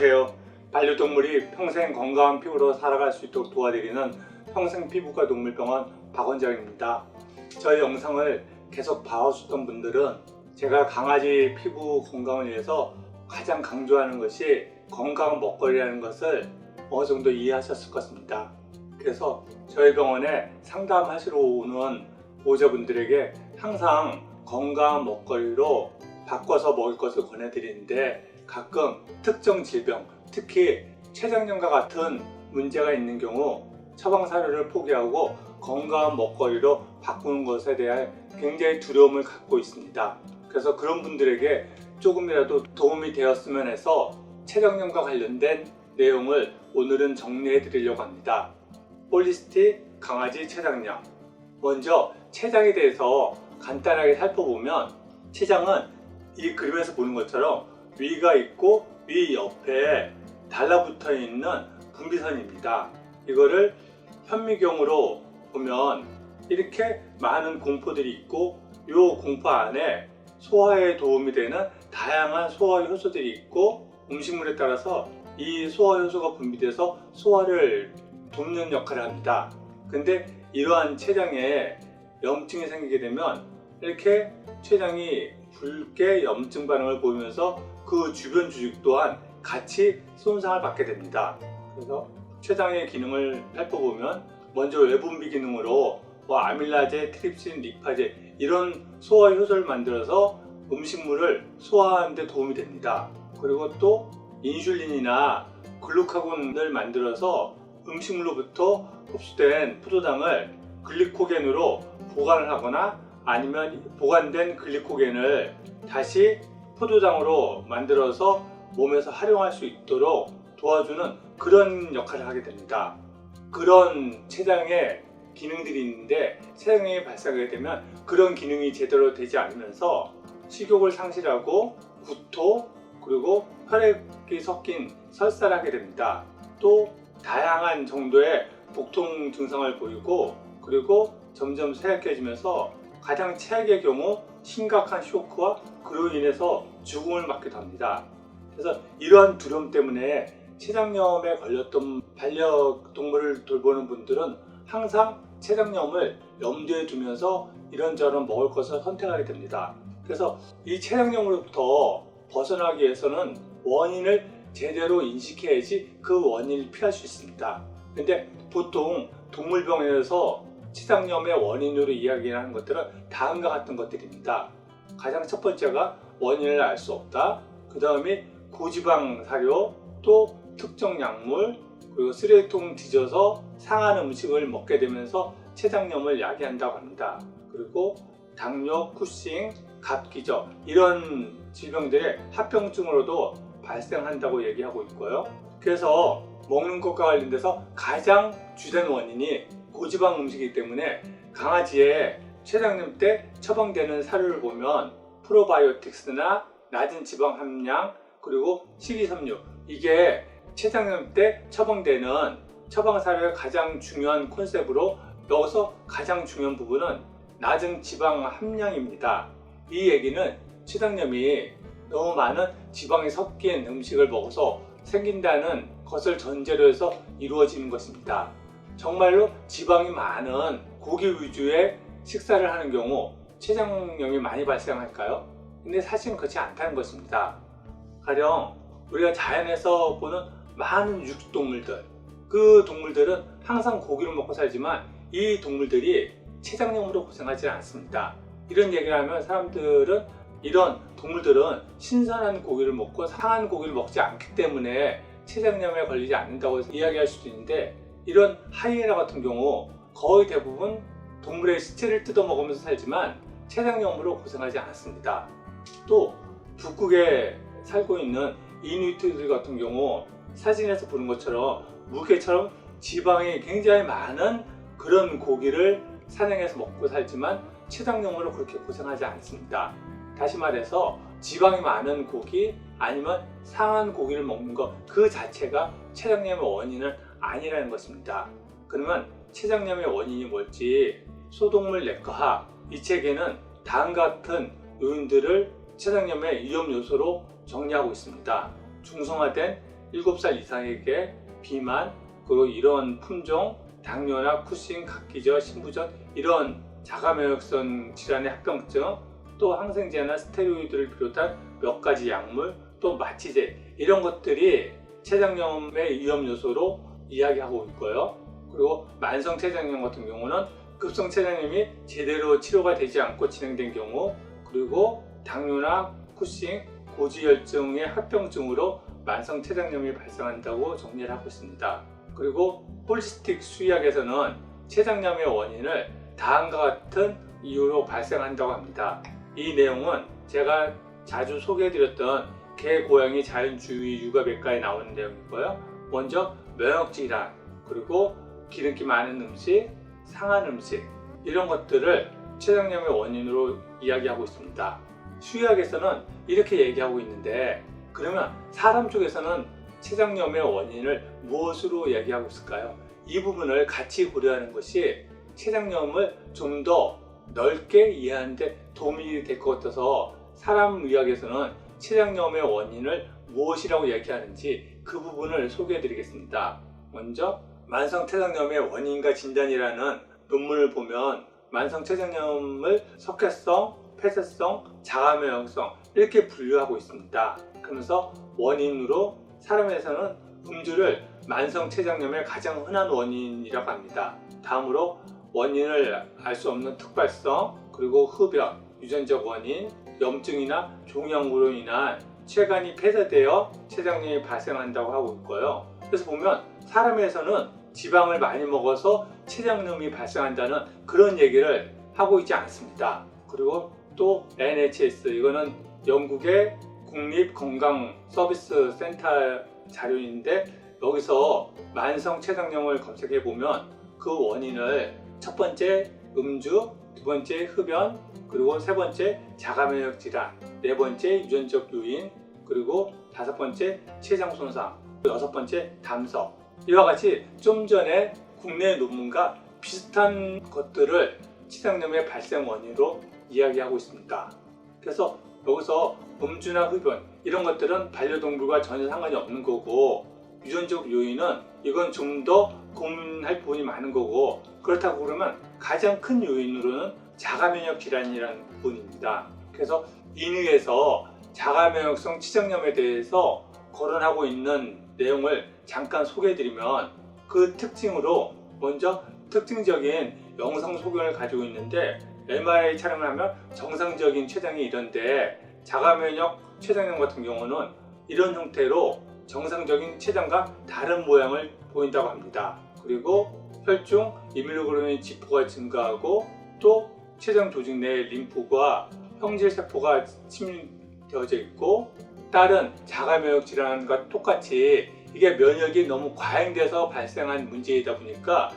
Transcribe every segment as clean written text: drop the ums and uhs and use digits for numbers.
안녕하세요. 반려동물이 평생 건강한 피부로 살아갈 수 있도록 도와드리는 평생피부과 동물병원 박원장입니다. 저희 영상을 계속 봐오셨던 분들은 제가 강아지 피부 건강을 위해서 가장 강조하는 것이 건강한 먹거리라는 것을 어느 정도 이해하셨을 것입니다. 그래서 저희 병원에 상담하시러 오는 보호자분들에게 항상 건강한 먹거리로 바꿔서 먹을 것을 권해드리는데, 가끔 특정 질병, 특히 췌장염과 같은 문제가 있는 경우 처방 사료를 포기하고 건강한 먹거리로 바꾸는 것에 대한 굉장히 두려움을 갖고 있습니다. 그래서 그런 분들에게 조금이라도 도움이 되었으면 해서 췌장염과 관련된 내용을 오늘은 정리해 드리려고 합니다. 홀리스틱 강아지 췌장염. 먼저 췌장에 대해서 간단하게 살펴보면, 췌장은 이 그림에서 보는 것처럼 위가 있고 위 옆에 달라붙어 있는 분비선입니다. 이거를 현미경으로 보면 이렇게 많은 공포들이 있고, 이 공포 안에 소화에 도움이 되는 다양한 소화 효소들이 있고, 음식물에 따라서 이 소화 효소가 분비돼서 소화를 돕는 역할을 합니다. 근데 이러한 췌장에 염증이 생기게 되면 이렇게 췌장이 붉게 염증 반응을 보이면서 그 주변 조직 또한 같이 손상을 받게 됩니다. 그래서 췌장의 기능을 살펴보면, 먼저 외분비 기능으로 아밀라제, 트립신, 리파제 이런 소화 효소를 만들어서 음식물을 소화하는 데 도움이 됩니다. 그리고 또 인슐린이나 글루카곤을 만들어서 음식물로부터 흡수된 포도당을 글리코겐으로 보관을 하거나, 아니면 보관된 글리코겐을 다시 포도당으로 만들어서 몸에서 활용할 수 있도록 도와주는 그런 역할을 하게 됩니다. 그런 췌장의 기능들이 있는데, 췌장염이 발생하게 되면 그런 기능이 제대로 되지 않으면서 식욕을 상실하고 구토, 그리고 혈액이 섞인 설사를 하게 됩니다. 또 다양한 정도의 복통 증상을 보이고, 그리고 점점 쇠약해지면서 가장 최악의 경우 심각한 쇼크와 그로 인해서 죽음을 맞기도 합니다. 그래서 이러한 두려움 때문에 췌장염에 걸렸던 반려동물을 돌보는 분들은 항상 췌장염을 염두에 두면서 이런저런 먹을 것을 선택하게 됩니다. 그래서 이 췌장염으로부터 벗어나기 위해서는 원인을 제대로 인식해야지 그 원인을 피할 수 있습니다. 근데 보통 동물병원에서 췌장염의 원인으로 이야기하는 것들은 다음과 같은 것들입니다. 가장 첫 번째가 원인을 알 수 없다. 그 다음에 고지방 사료, 또 특정 약물, 그리고 쓰레기통 뒤져서 상한 음식을 먹게 되면서 췌장염을 야기한다고 합니다. 그리고 당뇨, 쿠싱, 갑기저 이런 질병들의 합병증으로도 발생한다고 얘기하고 있고요. 그래서 먹는 것과 관련돼서 가장 주된 원인이 고지방 음식이기 때문에 강아지의 췌장염 때 처방되는 사료를 보면 프로바이오틱스나 낮은 지방 함량, 그리고 식이섬유, 이게 췌장염 때 처방되는 처방 사료의 가장 중요한 컨셉으로, 여기서 가장 중요한 부분은 낮은 지방 함량입니다. 이 얘기는 췌장염이 너무 많은 지방이 섞인 음식을 먹어서 생긴다는 것을 전제로 해서 이루어지는 것입니다. 정말로 지방이 많은 고기 위주의 식사를 하는 경우 췌장염이 많이 발생할까요? 근데 사실은 그렇지 않다는 것입니다. 가령 우리가 자연에서 보는 많은 육식동물들, 그 동물들은 항상 고기를 먹고 살지만 이 동물들이 췌장염으로 고생하지 않습니다. 이런 얘기를 하면 사람들은 이런 동물들은 신선한 고기를 먹고 상한 고기를 먹지 않기 때문에 췌장염에 걸리지 않는다고 이야기할 수도 있는데, 이런 하이에나 같은 경우 거의 대부분 동물의 시체를 뜯어 먹으면서 살지만 췌장염으로 고생하지 않습니다. 또 북극에 살고 있는 이누이트들 같은 경우 사진에서 보는 것처럼 무게처럼 지방이 굉장히 많은 그런 고기를 사냥해서 먹고 살지만 췌장염으로 그렇게 고생하지 않습니다. 다시 말해서 지방이 많은 고기, 아니면 상한 고기를 먹는 것 그 자체가 췌장염의 원인은 아니라는 것입니다. 그러면 췌장염의 원인이 뭘지 소동물 내과학 이 책에는 다음과 같은 요인들을 췌장염의 위험 요소로 정리하고 있습니다. 중성화된 7살 이상에게 비만, 그리고 이런 품종, 당뇨나 쿠싱, 각기저, 신부전 이런 자가면역성 질환의 합병증, 또 항생제나 스테로이드를 비롯한 몇 가지 약물, 또 마취제 이런 것들이 췌장염의 위험 요소로 이야기하고 있고요. 그리고 만성 췌장염 같은 경우는 급성 췌장염이 제대로 치료가 되지 않고 진행된 경우, 그리고 당뇨나 쿠싱, 고지혈증의 합병증으로 만성 췌장염이 발생한다고 정리를 하고 있습니다. 그리고 홀리스틱 수의학에서는 췌장염의 원인을 다음과 같은 이유로 발생한다고 합니다. 이 내용은 제가 자주 소개해드렸던 개, 고양이 자연주의 육아백과에 나오는 내용이고요. 먼저 면역질환, 그리고 기름기 많은 음식, 상한 음식 이런 것들을 췌장염의 원인으로 이야기하고 있습니다. 수의학에서는 이렇게 얘기하고 있는데, 그러면 사람 쪽에서는 췌장염의 원인을 무엇으로 얘기하고 있을까요? 이 부분을 같이 고려하는 것이 췌장염을 좀 더 넓게 이해하는 데 도움이 될 것 같아서 사람 의학에서는 췌장염의 원인을 무엇이라고 얘기하는지 그 부분을 소개해 드리겠습니다. 먼저 만성 췌장염의 원인과 진단이라는 논문을 보면 만성 췌장염을 석회성, 폐쇄성, 자가면역성 이렇게 분류하고 있습니다. 그러면서 원인으로 사람에서는 음주를 만성 췌장염의 가장 흔한 원인이라고 합니다. 다음으로 원인을 알 수 없는 특발성, 그리고 흡연, 유전적 원인, 염증이나 종양으로 인한 췌간이 폐쇄되어 췌장염이 발생한다고 하고 있고요. 그래서 보면 사람에서는 지방을 많이 먹어서 췌장염이 발생한다는 그런 얘기를 하고 있지 않습니다. 그리고 또 NHS, 이거는 영국의 국립건강서비스센터 자료인데, 여기서 만성 췌장염을 검색해 보면 그 원인을 첫 번째 음주, 두 번째 흡연, 그리고 세 번째 자가면역 질환, 네 번째 유전적 요인, 그리고 다섯 번째 췌장 손상, 여섯 번째 담석, 이와 같이 좀 전에 국내 논문과 비슷한 것들을 췌장염의 발생 원인으로 이야기하고 있습니다. 그래서 여기서 음주나 흡연 이런 것들은 반려동물과 전혀 상관이 없는 거고, 유전적 요인은 이건 좀 더 고민할 부분이 많은 거고, 그렇다고 그러면 가장 큰 요인으로는 자가면역 질환이라는 부분입니다. 그래서 인의에서 자가면역성 췌장염에 대해서 거론하고 있는 내용을 잠깐 소개해드리면, 그 특징으로 먼저 특징적인 영상 소견을 가지고 있는데, MRI 촬영을 하면 정상적인 췌장이 이런데 자가면역 췌장염 같은 경우는 이런 형태로 정상적인 췌장과 다른 모양을 보인다고 합니다. 그리고 혈중 이뮤노글로빈 지포가 증가하고, 또 췌장 조직 내에 림프과 형질세포가 침입되어져 있고, 다른 자가면역 질환과 똑같이 이게 면역이 너무 과잉돼서 발생한 문제이다 보니까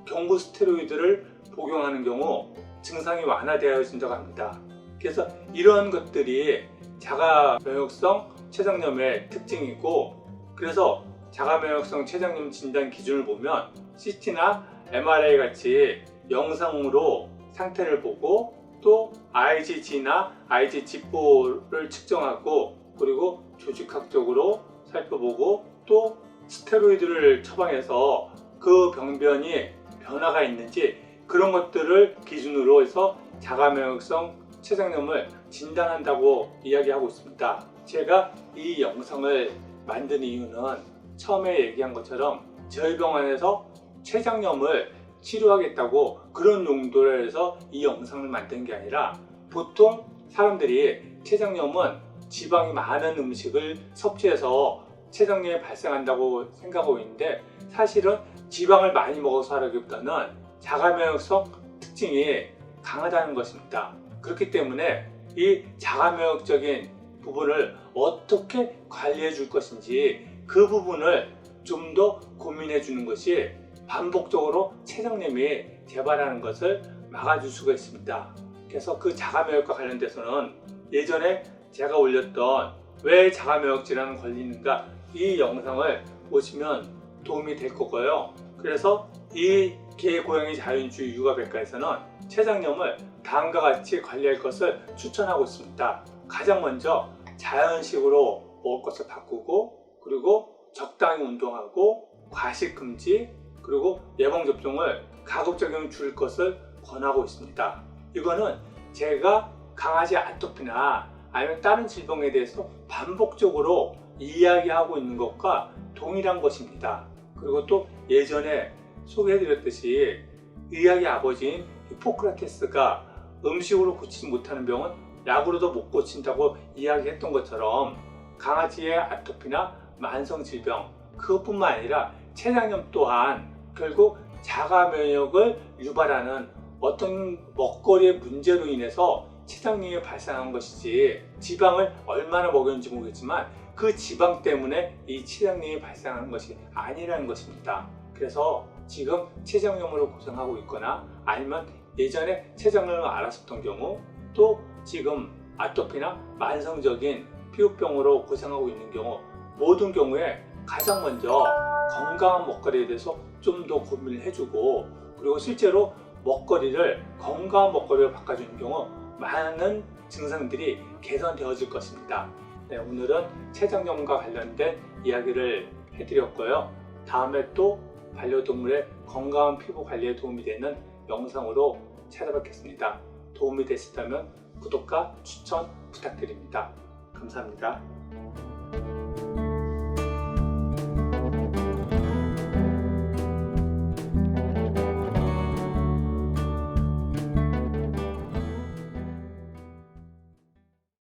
경구 스테로이드를 복용하는 경우 증상이 완화되어진다고 합니다. 그래서 이러한 것들이 자가면역성 췌장염의 특징이고, 그래서 자가면역성 췌장염 진단 기준을 보면 CT나 MRI 같이 영상으로 상태를 보고, 또 IgG나 IgG4를 측정하고, 그리고 조직학적으로 살펴보고, 또 스테로이드를 처방해서 그 병변이 변화가 있는지 그런 것들을 기준으로 해서 자가면역성 췌장염을 진단한다고 이야기하고 있습니다. 제가 이 영상을 만든 이유는 처음에 얘기한 것처럼 저희 병원에서 췌장염을 치료하겠다고 그런 용도로 해서 이 영상을 만든 게 아니라, 보통 사람들이 췌장염은 지방이 많은 음식을 섭취해서 췌장염이 발생한다고 생각하고 있는데, 사실은 지방을 많이 먹어서 하라기보다는 자가면역성 특징이 강하다는 것입니다. 그렇기 때문에 이 자가면역적인 부분을 어떻게 관리해 줄 것인지 그 부분을 좀 더 고민해 주는 것이 반복적으로 췌장염이 재발하는 것을 막아줄 수가 있습니다. 그래서 그 자가면역과 관련돼서는 예전에 제가 올렸던 왜 자가면역 질환 걸리는가, 이 영상을 보시면 도움이 될 거고요. 그래서 이 개, 고양이 자연주의 육아백과에서는 췌장염을 다음과 같이 관리할 것을 추천하고 있습니다. 가장 먼저 자연식으로 먹을 것을 바꾸고, 그리고 적당히 운동하고 과식 금지 그리고 예방접종을 가급적이면 줄 것을 권하고 있습니다. 이거는 제가 강아지 아토피나 아니면 다른 질병에 대해서 반복적으로 이야기하고 있는 것과 동일한 것입니다. 그리고 또 예전에 소개해드렸듯이 의학의 아버지인 히포크라테스가 음식으로 고치지 못하는 병은 약으로도 못 고친다고 이야기했던 것처럼 강아지의 아토피나 만성질병 그것뿐만 아니라 췌장염 또한 결국 자가 면역을 유발하는 어떤 먹거리의 문제로 인해서 췌장염이 발생한 것이지 지방을 얼마나 먹였는지 모르겠지만 그 지방 때문에 이 췌장염이 발생하는 것이 아니라는 것입니다. 그래서 지금 췌장염으로 고생하고 있거나 아니면 예전에 췌장염을 앓았었던 경우 또 지금 아토피나 만성적인 피부병으로 고생하고 있는 경우 모든 경우에 가장 먼저 건강한 먹거리에 대해서 좀 더 고민을 해주고 그리고 실제로 먹거리를 건강한 먹거리로 바꿔주는 경우 많은 증상들이 개선되어질 것입니다. 네, 오늘은 췌장염과 관련된 이야기를 해드렸고요. 다음에 또 반려동물의 건강한 피부 관리에 도움이 되는 영상으로 찾아뵙겠습니다. 도움이 되셨다면 구독과 추천 부탁드립니다. 감사합니다.